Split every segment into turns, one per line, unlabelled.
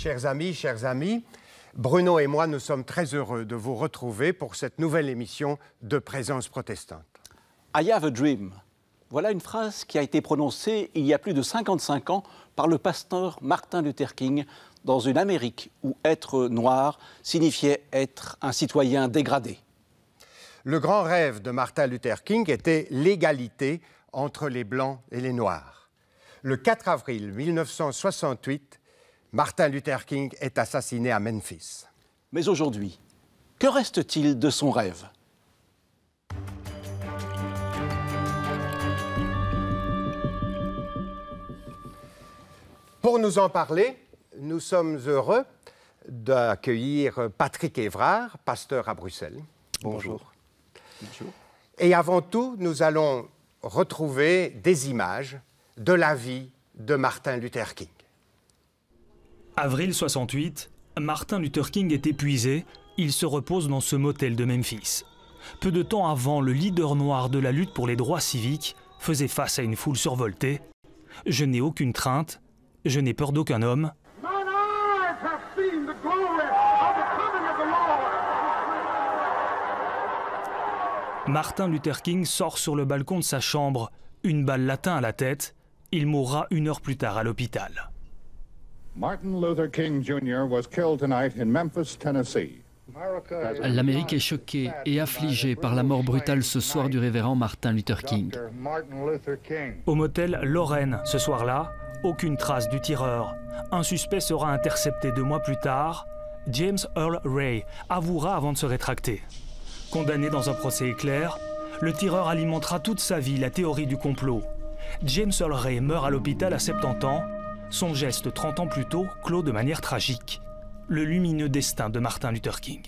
Chers amis, Bruno et moi, nous sommes très heureux de vous retrouver pour cette nouvelle émission de Présence protestante.
I have a dream. Voilà une phrase qui a été prononcée il y a plus de 55 ans par le pasteur Martin Luther King dans une Amérique où être noir signifiait être un citoyen dégradé.
Le grand rêve de Martin Luther King était l'égalité entre les Blancs et les Noirs. Le 4 avril 1968, Martin Luther King est assassiné à Memphis.
Mais aujourd'hui, que reste-t-il de son rêve ?
Pour nous en parler, nous sommes heureux d'accueillir Patrick Évrard, pasteur à Bruxelles. Bonjour.
Bonjour.
Et avant tout, nous allons retrouver des images de la vie de Martin Luther King.
Avril 68, Martin Luther King est épuisé, il se repose dans ce motel de Memphis. Peu de temps avant, le leader noir de la lutte pour les droits civiques faisait face à une foule survoltée. « Je n'ai aucune crainte, je n'ai peur d'aucun homme. » Martin Luther King sort sur le balcon de sa chambre, une balle l'atteint à la tête. Il mourra 1 heure plus tard à l'hôpital.
Martin Luther King Jr. was killed tonight in Memphis, Tennessee.
L'Amérique est choquée et affligée par la mort brutale ce soir du révérend Martin Luther King.
Au motel Lorraine, ce soir-là, aucune trace du tireur. Un suspect sera intercepté 2 mois plus tard. James Earl Ray avouera avant de se rétracter. Condamné dans un procès éclair, le tireur alimentera toute sa vie la théorie du complot. James Earl Ray meurt à l'hôpital à 70 ans. Son geste 30 ans plus tôt clôt de manière tragique le lumineux destin de Martin Luther King.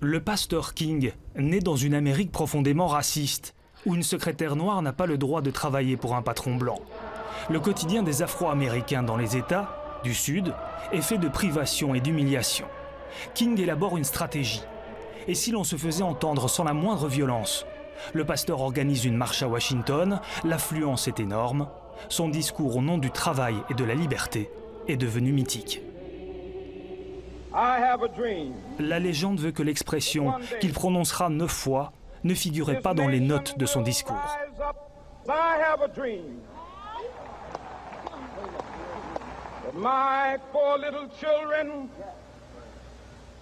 Le pasteur King naît dans une Amérique profondément raciste, où une secrétaire noire n'a pas le droit de travailler pour un patron blanc. Le quotidien des Afro-Américains dans les États du Sud est fait de privations et d'humiliations. King élabore une stratégie. Et si l'on se faisait entendre sans la moindre violence? Le pasteur organise une marche à Washington, l'affluence est énorme. Son discours au nom du travail et de la liberté est devenu mythique. La légende veut que l'expression, qu'il prononcera 9 fois, ne figurait pas dans les notes de son discours.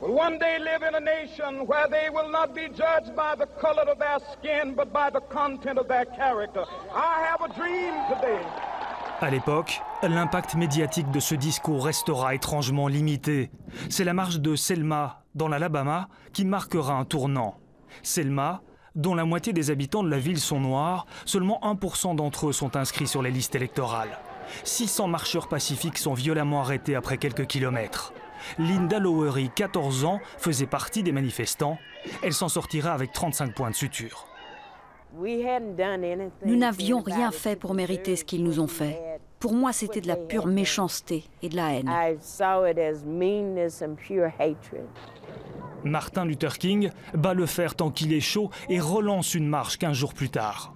will one day live in a nation where they will not be judged by the color of their skin, but by the content of their character. I have a dream today.
À l'époque, l'impact médiatique de ce discours restera étrangement limité. C'est la marche de Selma, dans l'Alabama, qui marquera un tournant. Selma, dont la moitié des habitants de la ville sont noirs, seulement 1% d'entre eux sont inscrits sur les listes électorales. 600 marcheurs pacifiques sont violemment arrêtés après quelques kilomètres. Linda Lowery, 14 ans, faisait partie des manifestants. Elle s'en sortira avec 35 points de suture.
Nous n'avions rien fait pour mériter ce qu'ils nous ont fait. Pour moi, c'était de la pure méchanceté et de la haine.
Martin Luther King bat le fer tant qu'il est chaud et relance une marche 15 jours plus tard.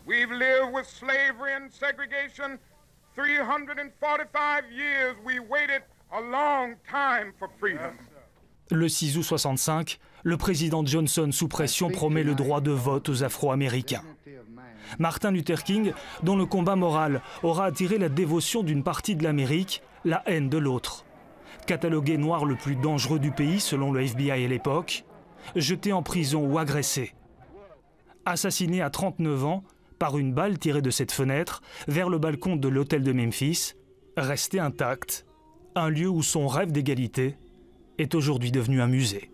We've lived with slavery and segregation 345 years. We waited a long time for freedom.
Le 6 août 65, le président Johnson, sous pression, promet le droit de vote aux Afro-Américains. Martin Luther King, dont le combat moral aura attiré la dévotion d'une partie de l'Amérique, la haine de l'autre. Catalogué noir le plus dangereux du pays selon le FBI à l'époque, jeté en prison ou agressé. Assassiné à 39 ans, par une balle tirée de cette fenêtre vers le balcon de l'hôtel de Memphis, resté intact, un lieu où son rêve d'égalité est aujourd'hui devenu un musée.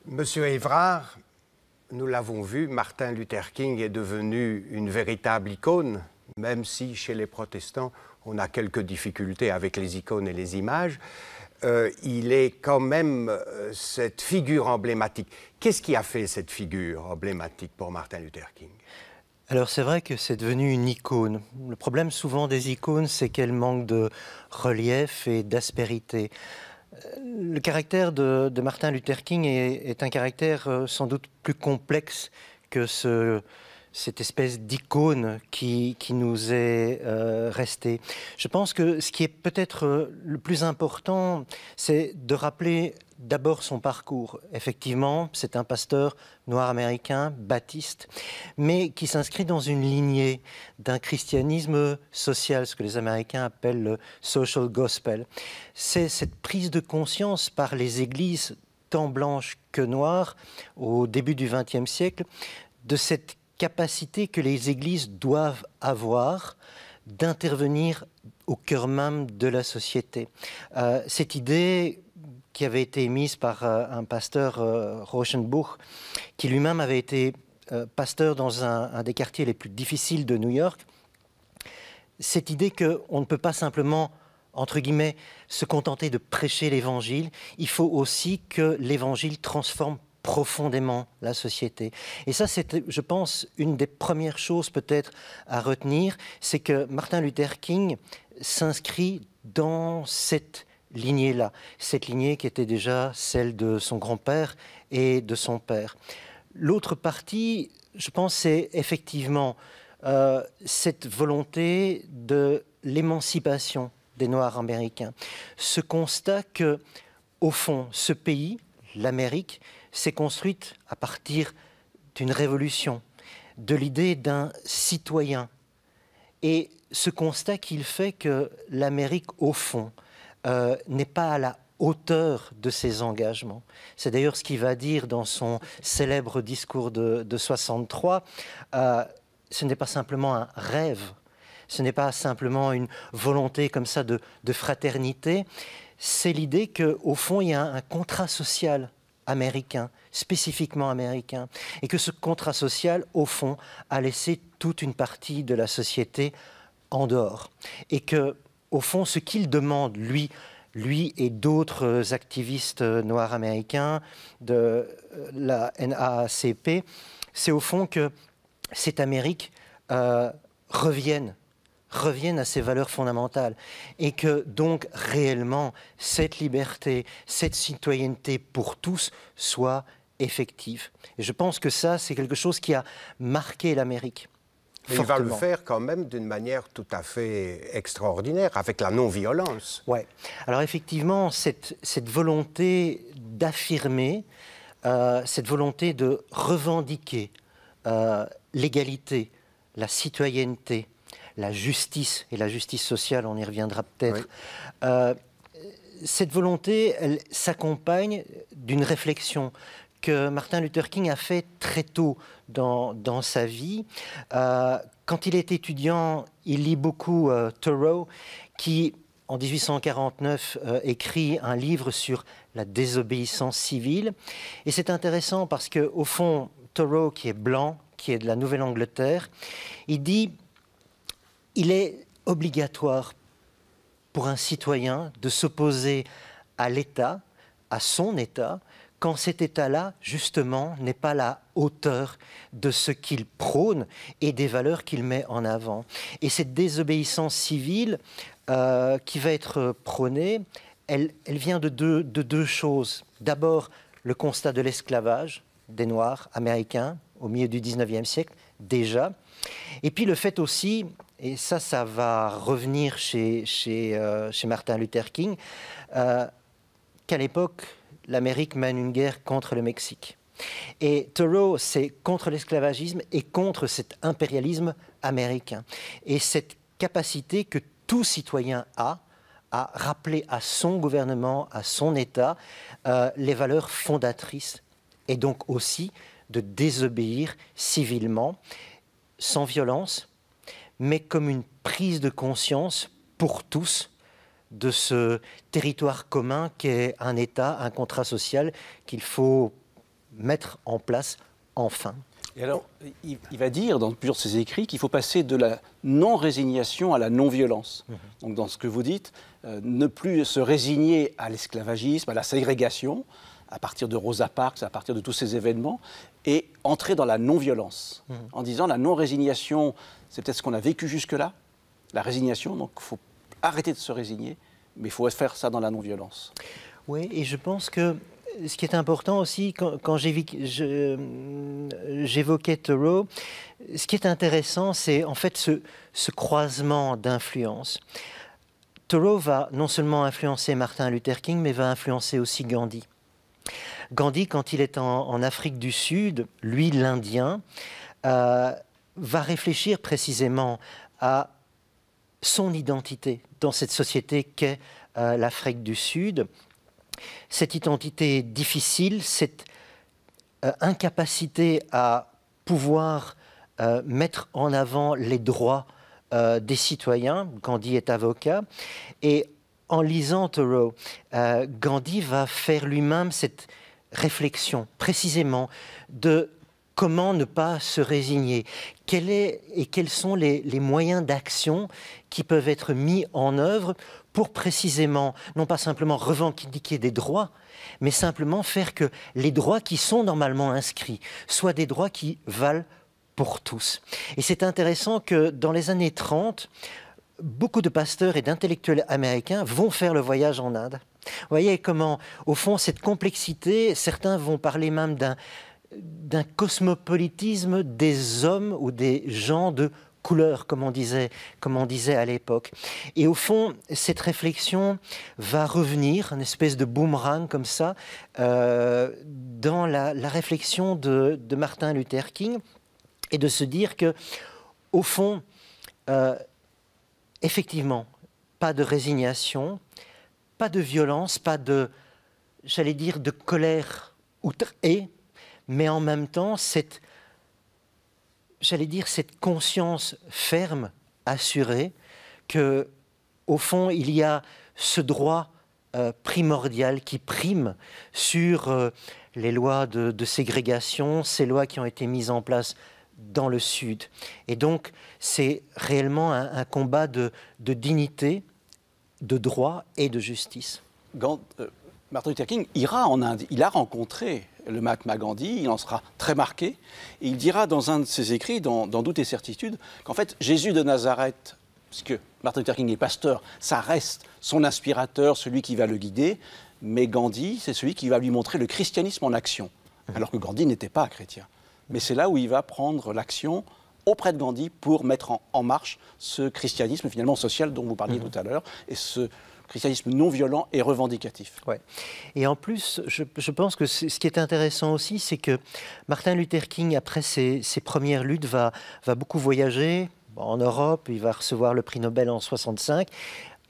Monsieur Évrard, nous l'avons vu, Martin Luther King est devenu une véritable icône, même si chez les protestants, on a quelques difficultés avec les icônes et les images. Il est quand même cette figure emblématique. Qu'est-ce qui a fait cette figure emblématique pour Martin Luther King?
Alors c'est vrai que c'est devenu une icône. Le problème souvent des icônes, c'est qu'elles manquent de relief et d'aspérité. Le caractère de Martin Luther King est un caractère sans doute plus complexe que ce cette espèce d'icône qui nous est restée. Je pense que ce qui est peut-être le plus important, c'est de rappeler d'abord son parcours. Effectivement, c'est un pasteur noir américain, baptiste, mais qui s'inscrit dans une lignée d'un christianisme social, ce que les Américains appellent le social gospel. C'est cette prise de conscience par les églises, tant blanches que noires, au début du XXe siècle, de cette capacité que les églises doivent avoir d'intervenir au cœur même de la société. Cette idée qui avait été émise par un pasteur, Rauschenbuch, qui lui-même avait été pasteur dans un des quartiers les plus difficiles de New York, cette idée qu'on ne peut pas simplement, entre guillemets, se contenter de prêcher l'Évangile, il faut aussi que l'Évangile transforme profondément la société. Et ça, c'est, je pense, une des premières choses peut-être à retenir, c'est que Martin Luther King s'inscrit dans cette lignée-là, cette lignée qui était déjà celle de son grand-père et de son père. L'autre partie, je pense, c'est effectivement cette volonté de l'émancipation des Noirs américains. Ce constat que, au fond, ce pays, l'Amérique, s'est construite à partir d'une révolution, de l'idée d'un citoyen. Et ce constat qu'il fait que l'Amérique, au fond, n'est pas à la hauteur de ses engagements. C'est d'ailleurs ce qu'il va dire dans son célèbre discours de 63. Ce n'est pas simplement un rêve, ce n'est pas simplement une volonté comme ça de fraternité, c'est l'idée qu'au fond, il y a un contrat social américain, spécifiquement américain, et que ce contrat social, au fond, a laissé toute une partie de la société en dehors. Et que, au fond, ce qu'il demande, lui et d'autres activistes noirs américains de la NAACP, c'est au fond que cette Amérique revienne à ses valeurs fondamentales et que donc réellement cette liberté, cette citoyenneté pour tous soit effective. Et je pense que ça, c'est quelque chose qui a marqué l'Amérique.
Mais il va le faire quand même d'une manière tout à fait extraordinaire, avec la non-violence.
Oui. Alors effectivement, cette volonté d'affirmer, cette volonté de revendiquer l'égalité, la citoyenneté, la justice, et la justice sociale, on y reviendra peut-être. Oui. Cette volonté, elle s'accompagne d'une réflexion que Martin Luther King a fait très tôt dans sa vie. Quand il est étudiant, il lit beaucoup Thoreau, qui, en 1849, écrit un livre sur la désobéissance civile. Et c'est intéressant parce qu'au fond, Thoreau, qui est blanc, qui est de la Nouvelle-Angleterre, il dit il est obligatoire pour un citoyen de s'opposer à l'État, à son État, quand cet État-là, justement, n'est pas à la hauteur de ce qu'il prône et des valeurs qu'il met en avant. Et cette désobéissance civile qui va être prônée, elle vient de deux choses. D'abord, le constat de l'esclavage des Noirs américains au milieu du 19e siècle, déjà. Et puis le fait aussi, et ça va revenir chez Martin Luther King, qu'à l'époque, l'Amérique mène une guerre contre le Mexique. Et Thoreau, c'est contre l'esclavagisme et contre cet impérialisme américain. Et cette capacité que tout citoyen a à rappeler à son gouvernement, à son État, les valeurs fondatrices, et donc aussi de désobéir civilement, sans violence, mais comme une prise de conscience pour tous de ce territoire commun qu'est un État, un contrat social qu'il faut mettre en place enfin.
Et alors, il va dire dans plusieurs de ses écrits qu'il faut passer de la non-résignation à la non-violence. Donc dans ce que vous dites, ne plus se résigner à l'esclavagisme, à la ségrégation, à partir de Rosa Parks, à partir de tous ces événements, et entrer dans la non-violence, en disant la non-résignation, c'est peut-être ce qu'on a vécu jusque-là, la résignation, donc il faut arrêter de se résigner, mais il faut faire ça dans la non-violence.
Oui, et je pense que ce qui est important aussi, quand j'évoquais Thoreau, ce qui est intéressant, c'est en fait ce croisement d'influences. Thoreau va non seulement influencer Martin Luther King, mais va influencer aussi Gandhi. Gandhi, quand il est en Afrique du Sud, lui l'Indien, va réfléchir précisément à son identité dans cette société qu'est l'Afrique du Sud. Cette identité difficile, cette incapacité à pouvoir mettre en avant les droits des citoyens. Gandhi est avocat. Et en lisant Thoreau, Gandhi va faire lui-même cette réflexion précisément de comment ne pas se résigner. Quels sont les moyens d'action qui peuvent être mis en œuvre pour précisément, non pas simplement revendiquer des droits, mais simplement faire que les droits qui sont normalement inscrits soient des droits qui valent pour tous. Et c'est intéressant que dans les années 30, beaucoup de pasteurs et d'intellectuels américains vont faire le voyage en Inde. Vous voyez comment, au fond, cette complexité, certains vont parler même d'un cosmopolitisme des hommes ou des gens de couleur, comme on disait à l'époque. Et au fond, cette réflexion va revenir, une espèce de boomerang comme ça, dans la réflexion de Martin Luther King, et de se dire que, au fond, effectivement, pas de résignation, pas de violence, pas de, j'allais dire, de colère outrée, mais en même temps, cette conscience ferme, assurée, que, au fond, il y a ce droit primordial qui prime sur les lois de ségrégation, ces lois qui ont été mises en place dans le Sud. Et donc, c'est réellement un combat de dignité, de droit et de justice.
Martin Luther King ira en Inde, il a rencontré le Mahatma Gandhi, il en sera très marqué, et il dira dans un de ses écrits, dans Doute et certitude, qu'en fait, Jésus de Nazareth, puisque Martin Luther King est pasteur, ça reste son inspirateur, celui qui va le guider, mais Gandhi, c'est celui qui va lui montrer le christianisme en action, alors que Gandhi n'était pas chrétien. Mais c'est là où il va prendre l'action auprès de Gandhi pour mettre en marche ce christianisme finalement social dont vous parliez tout à l'heure, et ce christianisme non violent et revendicatif.
Ouais. Et en plus, je pense que ce qui est intéressant aussi, c'est que Martin Luther King, après ses premières luttes, va beaucoup voyager en Europe. Il va recevoir le prix Nobel en 1965,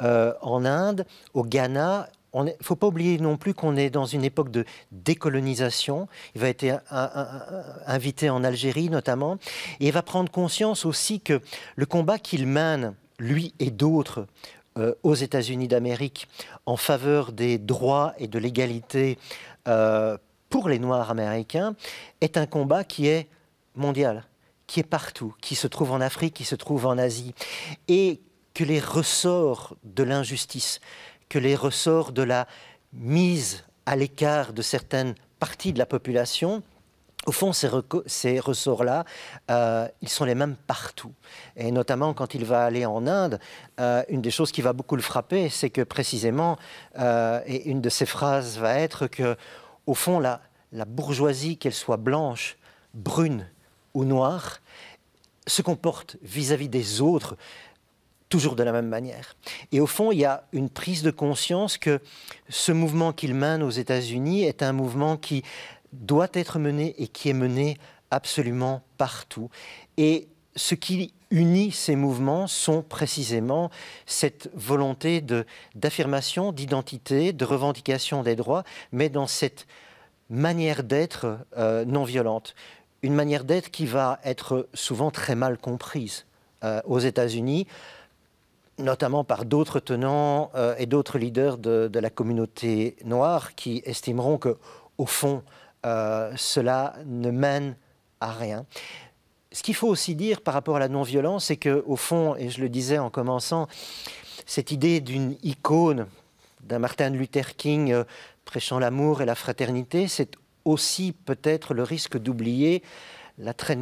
en Inde, au Ghana. Il ne faut pas oublier non plus qu'on est dans une époque de décolonisation. Il va être invité en Algérie notamment. Et il va prendre conscience aussi que le combat qu'il mène, lui et d'autres, aux États-Unis d'Amérique, en faveur des droits et de l'égalité pour les Noirs américains, est un combat qui est mondial, qui est partout, qui se trouve en Afrique, qui se trouve en Asie. Et que les ressorts de l'injustice, que les ressorts de la mise à l'écart de certaines parties de la population, au fond, ces ressorts-là, ils sont les mêmes partout. Et notamment quand il va aller en Inde, une des choses qui va beaucoup le frapper, c'est que précisément, et une de ses phrases va être que, au fond, la bourgeoisie, qu'elle soit blanche, brune ou noire, se comporte vis-à-vis des autres toujours de la même manière. Et au fond, il y a une prise de conscience que ce mouvement qu'il mène aux États-Unis est un mouvement qui doit être mené et qui est mené absolument partout. Et ce qui unit ces mouvements sont précisément cette volonté d'affirmation, d'identité, de revendication des droits, mais dans cette manière d'être non violente. Une manière d'être qui va être souvent très mal comprise aux États-Unis, notamment par d'autres tenants et d'autres leaders de la communauté noire qui estimeront que, au fond, cela ne mène à rien. Ce qu'il faut aussi dire par rapport à la non-violence, c'est qu'au fond, et je le disais en commençant, cette idée d'une icône, d'un Martin Luther King prêchant l'amour et la fraternité, c'est aussi peut-être le risque d'oublier la très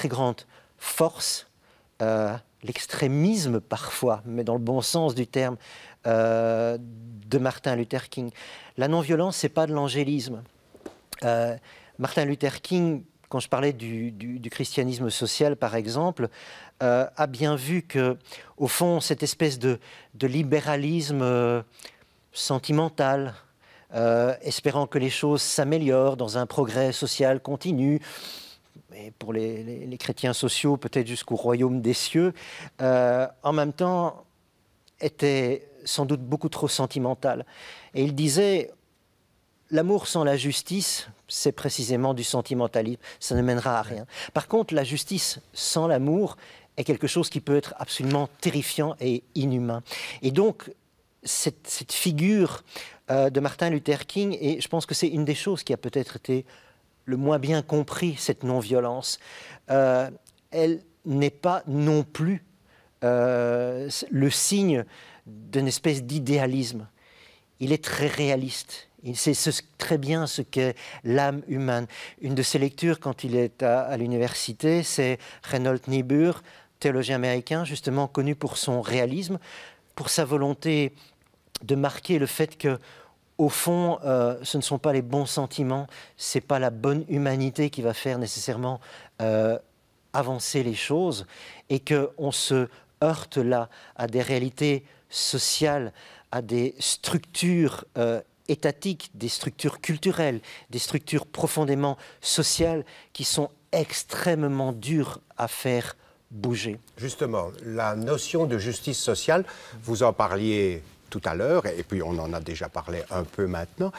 grande force l'extrémisme parfois, mais dans le bon sens du terme, de Martin Luther King. La non-violence, ce n'est pas de l'angélisme. Martin Luther King, quand je parlais du christianisme social, par exemple, a bien vu que, au fond, cette espèce de libéralisme sentimental, espérant que les choses s'améliorent dans un progrès social continu, et pour les chrétiens sociaux, peut-être jusqu'au royaume des cieux, en même temps, était sans doute beaucoup trop sentimental. Et il disait, l'amour sans la justice, c'est précisément du sentimentalisme, ça ne mènera à rien. Par contre, la justice sans l'amour est quelque chose qui peut être absolument terrifiant et inhumain. Et donc, cette figure de Martin Luther King, et je pense que c'est une des choses qui a peut-être été le moins bien compris, cette non-violence, elle n'est pas non plus le signe d'une espèce d'idéalisme. Il est très réaliste. Il sait très bien ce qu'est l'âme humaine. Une de ses lectures, quand il est à l'université, c'est Reinhold Niebuhr, théologien américain, justement connu pour son réalisme, pour sa volonté de marquer le fait que, au fond, ce ne sont pas les bons sentiments, c'est pas la bonne humanité qui va faire nécessairement avancer les choses, et qu'on se heurte là à des réalités sociales, à des structures étatiques, des structures culturelles, des structures profondément sociales qui sont extrêmement dures à faire bouger.
Justement, la notion de justice sociale, vous en parliez tout à l'heure, et puis on en a déjà parlé un peu maintenant.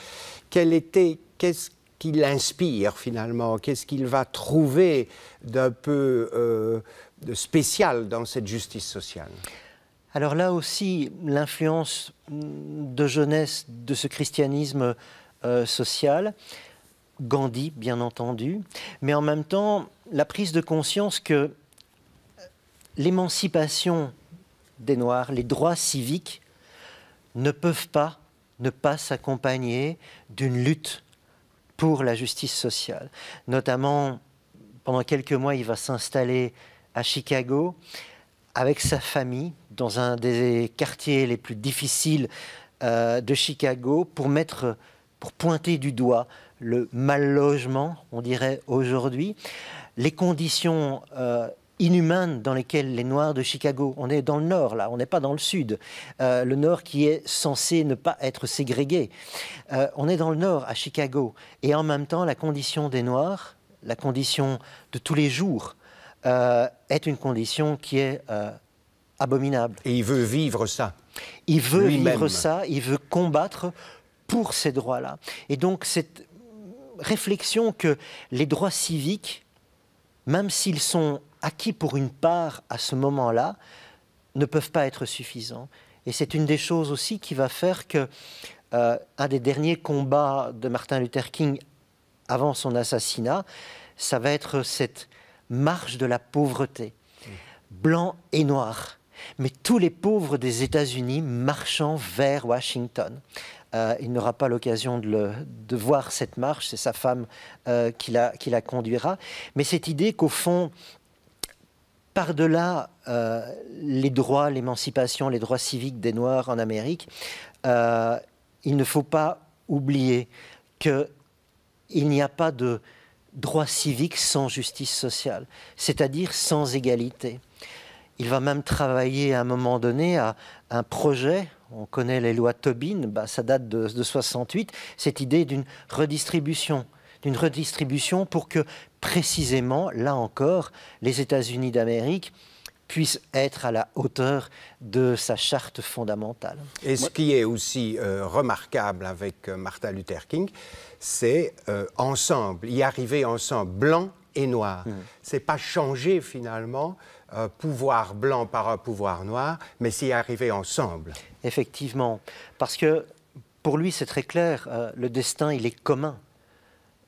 Qu'est-ce qui l'inspire finalement? Qu'est-ce qu'il va trouver d'un peu de spécial dans cette justice sociale?
Alors là aussi, l'influence de jeunesse de ce christianisme social, Gandhi bien entendu, mais en même temps la prise de conscience que l'émancipation des Noirs, les droits civiques ne peuvent pas ne pas s'accompagner d'une lutte pour la justice sociale. Notamment, pendant quelques mois, il va s'installer à Chicago avec sa famille dans un des quartiers les plus difficiles de Chicago pour pointer du doigt le mal-logement, on dirait aujourd'hui, les conditions inhumaines dans lesquelles les Noirs de Chicago, on est dans le nord là, on n'est pas dans le sud, le nord qui est censé ne pas être ségrégué, on est dans le nord à Chicago, et en même temps la condition des Noirs, la condition de tous les jours, est une condition qui est abominable.
Et il veut vivre ça.
Il veut vivre ça, il veut combattre pour ces droits-là. Et donc cette réflexion que les droits civiques, même s'ils sont acquis pour une part à ce moment-là, ne peuvent pas être suffisants. Et c'est une des choses aussi qui va faire que un des derniers combats de Martin Luther King avant son assassinat, ça va être cette marche de la pauvreté, blanc et noir, mais tous les pauvres des États-Unis marchant vers Washington. Il n'aura pas l'occasion de voir cette marche, c'est sa femme qui la conduira, mais cette idée qu'au fond, par-delà les droits, l'émancipation, les droits civiques des Noirs en Amérique, il ne faut pas oublier qu'il n'y a pas de droit civique sans justice sociale, c'est-à-dire sans égalité. Il va même travailler à un moment donné à un projet, on connaît les lois Tobin, ça date de 68, cette idée d'une redistribution pour que précisément, là encore, les États-Unis d'Amérique puissent être à la hauteur de sa charte fondamentale.
Et ce qui est aussi remarquable avec Martin Luther King, c'est ensemble, y arriver ensemble, blanc et noir. C'est pas changer finalement pouvoir blanc par un pouvoir noir, mais c'est y arriver ensemble.
Effectivement, parce que pour lui c'est très clair, le destin il est commun.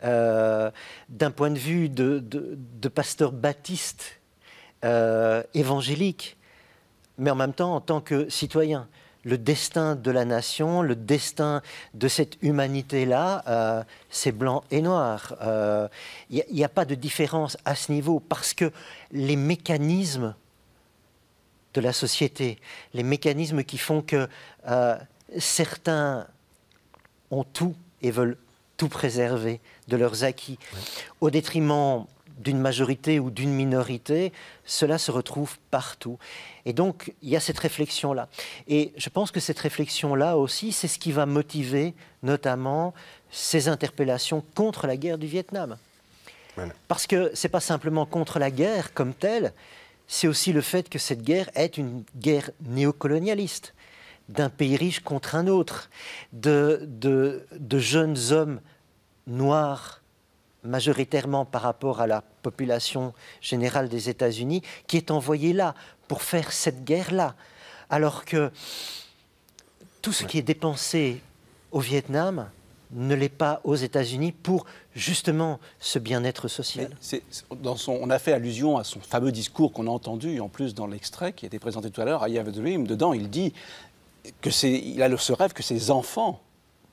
D'un point de vue de pasteur baptiste, évangélique, mais en même temps en tant que citoyen. Le destin de la nation, le destin de cette humanité-là, c'est blanc et noir. Il n'y a pas de différence à ce niveau, parce que les mécanismes de la société, les mécanismes qui font que certains ont tout et veulent tout préserver de leurs acquis, au détriment d'une majorité ou d'une minorité, cela se retrouve partout. Et donc, il y a cette réflexion-là. Et je pense que cette réflexion-là aussi, c'est ce qui va motiver notamment ces interpellations contre la guerre du Vietnam. Voilà. Parce que ce n'est pas simplement contre la guerre comme telle, c'est aussi le fait que cette guerre est une guerre néocolonialiste, d'un pays riche contre un autre, de jeunes hommes noirs, majoritairement par rapport à la population générale des États-Unis, qui est envoyée là pour faire cette guerre-là. Alors que tout ce qui est dépensé au Vietnam ne l'est pas aux États-Unis pour justement ce bien-être social.
On a fait allusion à son fameux discours qu'on a entendu, en plus dans l'extrait qui a été présenté tout à l'heure, I Have a Dream. Dedans, il dit qu'il a ce rêve que ses enfants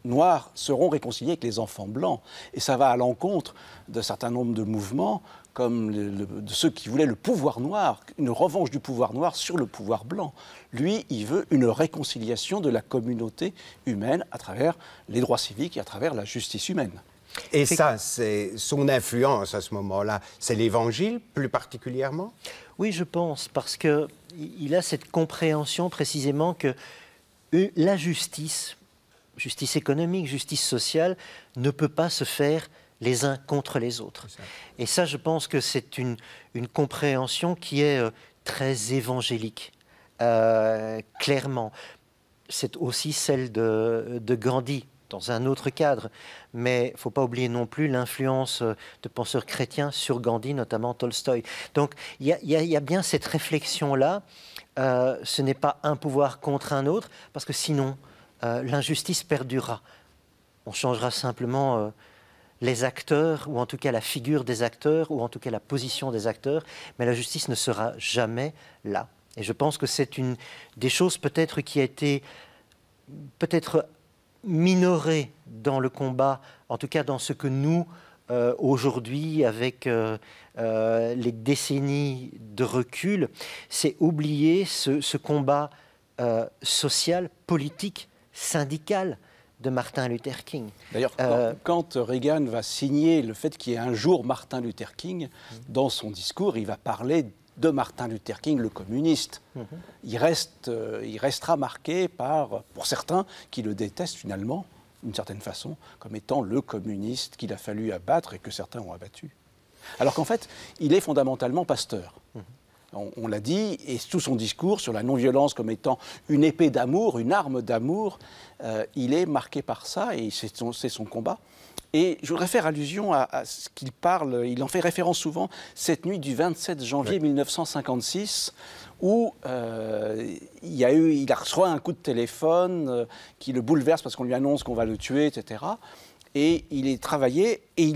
noirs seront réconciliés avec les enfants blancs. Et ça va à l'encontre d'un certain nombre de mouvements, comme de ceux qui voulaient le pouvoir noir, une revanche du pouvoir noir sur le pouvoir blanc. Lui, il veut une réconciliation de la communauté humaine à travers les droits civiques et à travers la justice humaine.
Et ça, c'est son influence à ce moment-là. C'est l'Évangile, plus particulièrement?
Oui, je pense, parce qu'il a cette compréhension précisément que la justice économique, justice sociale, ne peut pas se faire les uns contre les autres. Et ça, je pense que c'est une compréhension qui est très évangélique, clairement. C'est aussi celle de Gandhi, dans un autre cadre. Mais il ne faut pas oublier non plus l'influence de penseurs chrétiens sur Gandhi, notamment Tolstoï. Donc, il y a bien cette réflexion-là. Ce n'est pas un pouvoir contre un autre, parce que sinon, l'injustice perdurera. On changera simplement les acteurs, ou en tout cas la figure des acteurs, ou en tout cas la position des acteurs, mais la justice ne sera jamais là. Et je pense que c'est une des choses peut-être qui a été peut-être minorée dans le combat, en tout cas dans ce que nous, aujourd'hui, avec les décennies de recul, c'est oublier ce combat social, politique, syndical de Martin Luther King.
D'ailleurs, quand Reagan va signer le fait qu'il y ait un jour Martin Luther King, dans son discours, il va parler de Martin Luther King, le communiste. Il restera marqué pour certains qui le détestent finalement, d'une certaine façon, comme étant le communiste qu'il a fallu abattre et que certains ont abattu. Alors qu'en fait, il est fondamentalement pasteur. On l'a dit, et tout son discours sur la non-violence comme étant une épée d'amour, une arme d'amour, il est marqué par ça, et c'est son combat. Et je voudrais faire allusion à ce qu'il parle, il en fait référence souvent, cette nuit du 27 janvier 1956, où il reçoit un coup de téléphone qui le bouleverse parce qu'on lui annonce qu'on va le tuer, etc. Et il est travaillé, et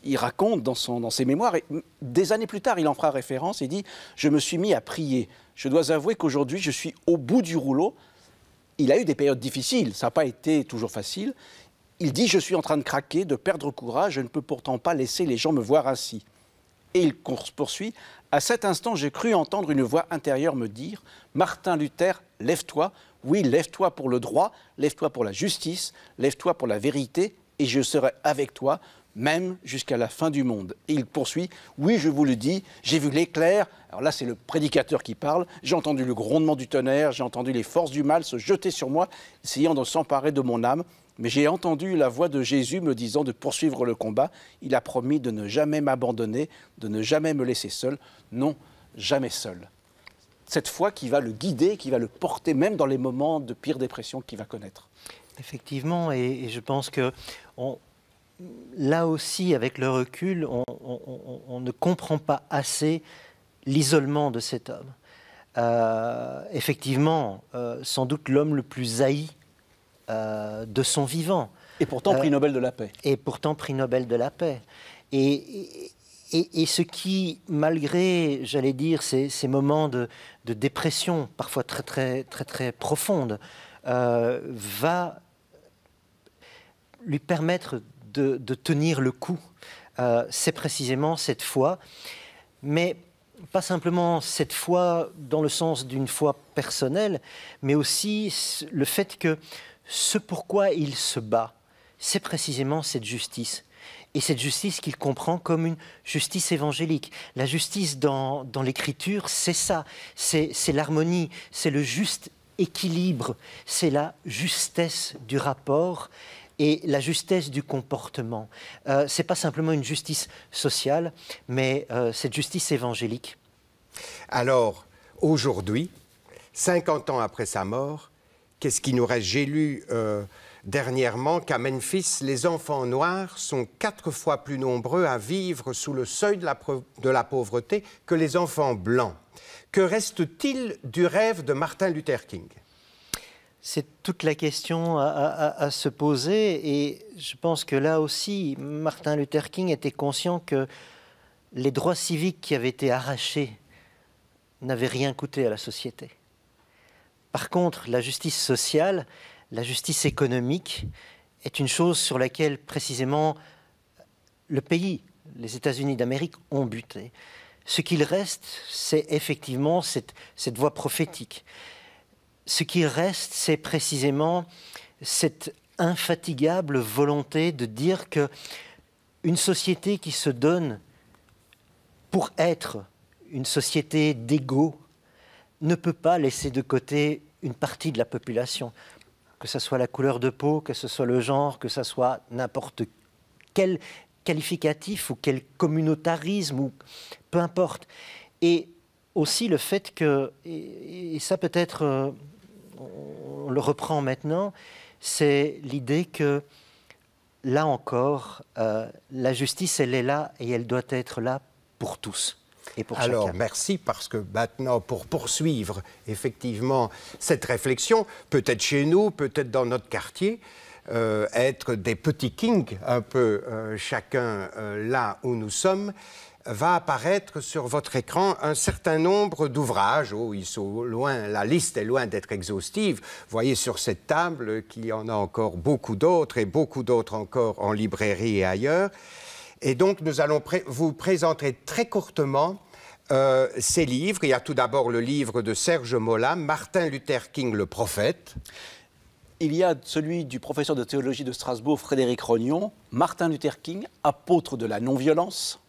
il raconte dans ses mémoires, et des années plus tard, il en fera référence, il dit « Je me suis mis à prier. Je dois avouer qu'aujourd'hui, je suis au bout du rouleau. » Il a eu des périodes difficiles, ça n'a pas été toujours facile. Il dit « Je suis en train de craquer, de perdre courage, je ne peux pourtant pas laisser les gens me voir ainsi. » Et il poursuit « À cet instant, j'ai cru entendre une voix intérieure me dire « Martin Luther, lève-toi. Oui, lève-toi pour le droit, lève-toi pour la justice, lève-toi pour la vérité. » Et je serai avec toi, même jusqu'à la fin du monde. Et il poursuit, oui, je vous le dis, j'ai vu l'éclair, alors là c'est le prédicateur qui parle, j'ai entendu le grondement du tonnerre, j'ai entendu les forces du mal se jeter sur moi, essayant de s'emparer de mon âme, mais j'ai entendu la voix de Jésus me disant de poursuivre le combat. Il a promis de ne jamais m'abandonner, de ne jamais me laisser seul, non, jamais seul. Cette foi qui va le guider, qui va le porter même dans les moments de pire dépression qu'il va connaître.
Effectivement, et je pense que là aussi, avec le recul, on ne comprend pas assez l'isolement de cet homme. Effectivement, sans doute l'homme le plus haï de son vivant.
Et pourtant prix Nobel de la paix.
Et pourtant prix Nobel de la paix. Et ce qui, malgré, j'allais dire, ces moments de dépression, parfois très profonde, va lui permettre de tenir le coup. C'est précisément cette foi. Mais pas simplement cette foi dans le sens d'une foi personnelle, mais aussi le fait que ce pourquoi il se bat, c'est précisément cette justice. Et cette justice qu'il comprend comme une justice évangélique. La justice dans l'Écriture, c'est ça. C'est l'harmonie, c'est le juste équilibre, c'est la justesse du rapport et la justesse du comportement. Ce n'est pas simplement une justice sociale, mais cette justice évangélique.
Alors, aujourd'hui, 50 ans après sa mort, qu'est-ce qui nous reste? J'ai lu dernièrement qu'à Memphis, les enfants noirs sont 4 fois plus nombreux à vivre sous le seuil de la pauvreté que les enfants blancs. Que reste-t-il du rêve de Martin Luther King?
C'est toute la question à se poser, et je pense que là aussi, Martin Luther King était conscient que les droits civiques qui avaient été arrachés n'avaient rien coûté à la société. Par contre, la justice sociale, la justice économique est une chose sur laquelle précisément le pays, les États-Unis d'Amérique, ont buté. Ce qu'il reste, c'est effectivement cette voie prophétique. Ce qui reste, c'est précisément cette infatigable volonté de dire que une société qui se donne pour être une société d'égaux ne peut pas laisser de côté une partie de la population, que ce soit la couleur de peau, que ce soit le genre, que ce soit n'importe quel qualificatif ou quel communautarisme, ou peu importe. Et aussi le fait que, et ça peut-être on le reprend maintenant, c'est l'idée que là encore, la justice, elle est là et elle doit être là pour tous.
Alors, merci, parce que maintenant, pour poursuivre effectivement cette réflexion, peut-être chez nous, peut-être dans notre quartier, être des petits kings, un peu chacun là où nous sommes, va apparaître sur votre écran un certain nombre d'ouvrages. Oh, ils sont loin, la liste est loin d'être exhaustive. Vous voyez sur cette table qu'il y en a encore beaucoup d'autres, et beaucoup d'autres encore en librairie et ailleurs. Et donc, nous allons vous présenter très courtement ces livres. Il y a tout d'abord le livre de Serge Mola, Martin Luther King, le prophète.
Il y a celui du professeur de théologie de Strasbourg, Frédéric Rognon, Martin Luther King, apôtre de la non-violence.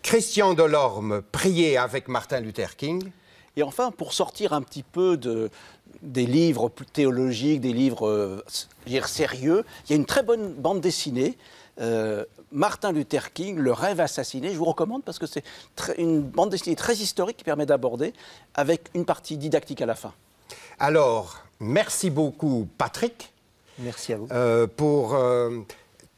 Christian Delorme, Prier avec Martin Luther King.
Et enfin, pour sortir un petit peu des livres théologiques, des livres sérieux, il y a une très bonne bande dessinée, Martin Luther King, Le rêve assassiné. Je vous recommande parce que c'est une bande dessinée très historique qui permet d'aborder avec une partie didactique à la fin.
Alors, merci beaucoup Patrick.
Merci à vous.
Pour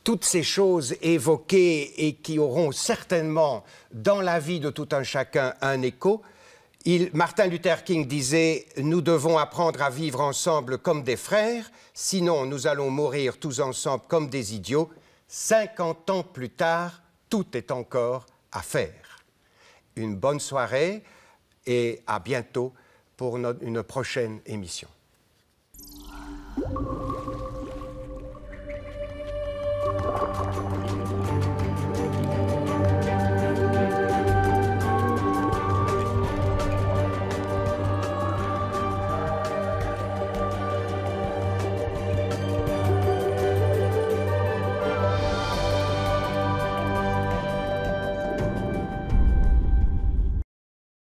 toutes ces choses évoquées et qui auront certainement dans la vie de tout un chacun un écho. Martin Luther King disait « Nous devons apprendre à vivre ensemble comme des frères, sinon nous allons mourir tous ensemble comme des idiots. 50 ans plus tard, tout est encore à faire. » Une bonne soirée et à bientôt pour une prochaine émission.